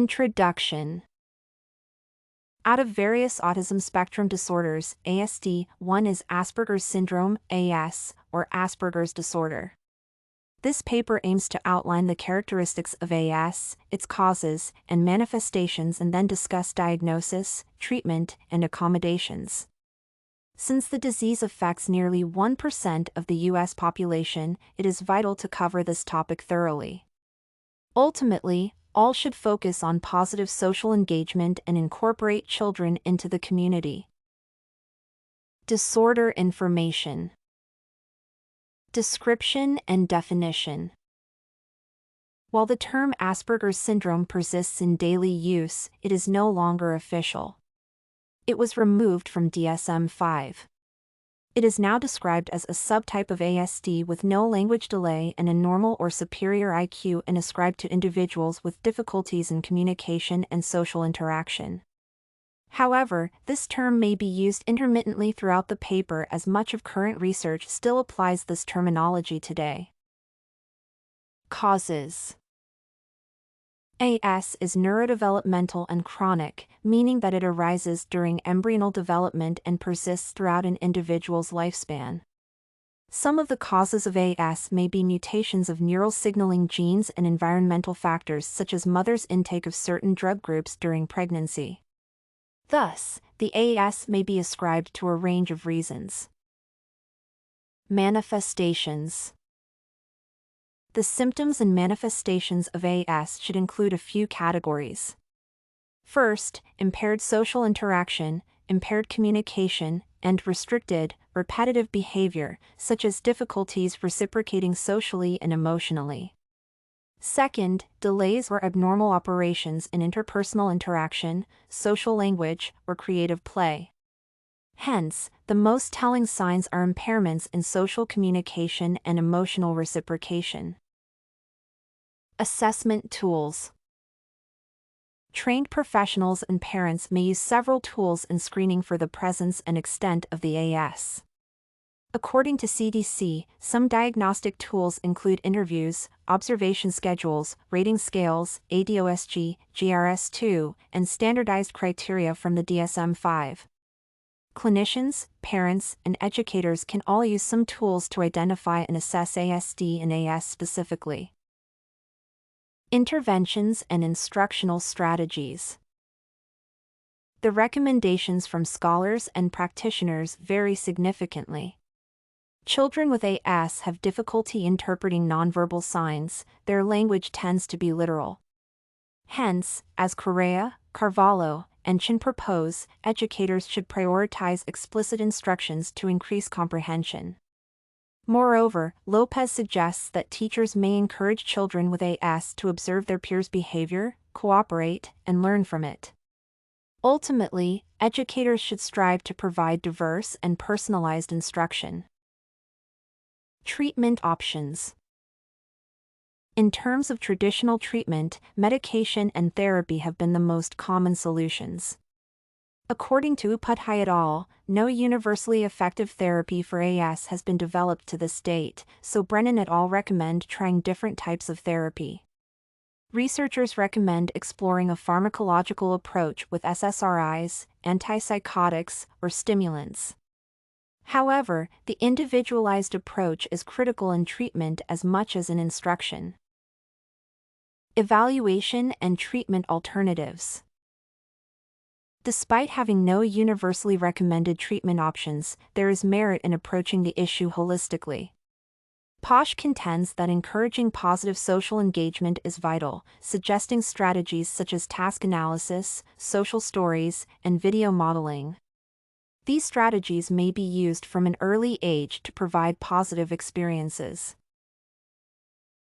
Introduction. Out of various autism spectrum disorders, ASD, one is Asperger's syndrome, AS, or Asperger's disorder. This paper aims to outline the characteristics of AS, its causes and manifestations, and then discuss diagnosis, treatment, and accommodations. Since the disease affects nearly 1% of the U.S. population, it is vital to cover this topic thoroughly. Ultimately, all should focus on positive social engagement and incorporate children into the community. Disorder information. Description and definition. While the term Asperger's syndrome persists in daily use, it is no longer official. It was removed from DSM-5. It is now described as a subtype of ASD with no language delay and a normal or superior IQ, and ascribed to individuals with difficulties in communication and social interaction. However, this term may be used intermittently throughout the paper, as much of current research still applies this terminology today. Causes. AS is neurodevelopmental and chronic, meaning that it arises during embryonal development and persists throughout an individual's lifespan. Some of the causes of AS may be mutations of neural signaling genes and environmental factors such as mother's intake of certain drug groups during pregnancy. Thus, the AS may be ascribed to a range of reasons. Manifestations. The symptoms and manifestations of AS should include a few categories. First, impaired social interaction, impaired communication, and restricted, repetitive behavior, such as difficulties reciprocating socially and emotionally. Second, delays or abnormal operations in interpersonal interaction, social language, or creative play. Hence, the most telling signs are impairments in social communication and emotional reciprocation. Assessment tools. Trained professionals and parents may use several tools in screening for the presence and extent of the AS. According to CDC, some diagnostic tools include interviews, observation schedules, rating scales, ADOSG, GRS-2, and standardized criteria from the DSM-5. Clinicians, parents, and educators can all use some tools to identify and assess ASD and AS specifically. Interventions and instructional strategies. The recommendations from scholars and practitioners vary significantly. Children with AS have difficulty interpreting nonverbal signs; their language tends to be literal. Hence, as Correa, Carvalho, and Chen propose, educators should prioritize explicit instructions to increase comprehension. Moreover, Lopez suggests that teachers may encourage children with AS to observe their peers' behavior, cooperate, and learn from it. Ultimately, educators should strive to provide diverse and personalized instruction. Treatment options. In terms of traditional treatment, medication and therapy have been the most common solutions. According to Upadhyay et al., no universally effective therapy for AS has been developed to this date, so Brennan et al. Recommend trying different types of therapy. Researchers recommend exploring a pharmacological approach with SSRIs, antipsychotics, or stimulants. However, the individualized approach is critical in treatment as much as in instruction. Evaluation and treatment alternatives. Despite having no universally recommended treatment options, there is merit in approaching the issue holistically. Posh contends that encouraging positive social engagement is vital, suggesting strategies such as task analysis, social stories, and video modeling. These strategies may be used from an early age to provide positive experiences.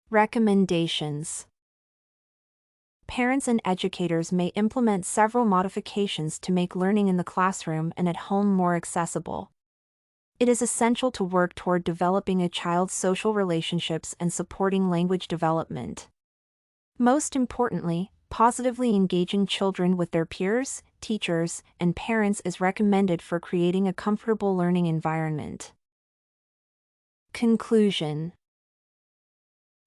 Recommendations. Parents and educators may implement several modifications to make learning in the classroom and at home more accessible. It is essential to work toward developing a child's social relationships and supporting language development. Most importantly, positively engaging children with their peers, teachers, and parents is recommended for creating a comfortable learning environment. Conclusion.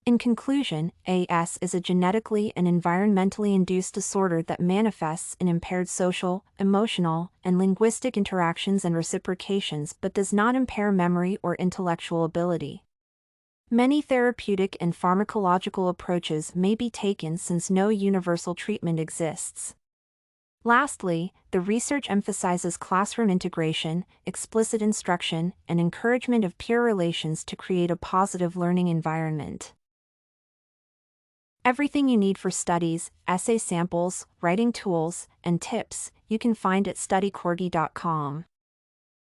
In conclusion, AS is a genetically and environmentally induced disorder that manifests in impaired social, emotional, and linguistic interactions and reciprocations but does not impair memory or intellectual ability. Many therapeutic and pharmacological approaches may be taken since no universal treatment exists. Lastly, the research emphasizes classroom integration, explicit instruction, and encouragement of peer relations to create a positive learning environment. Everything you need for studies, essay samples, writing tools, and tips, you can find at studycorgi.com.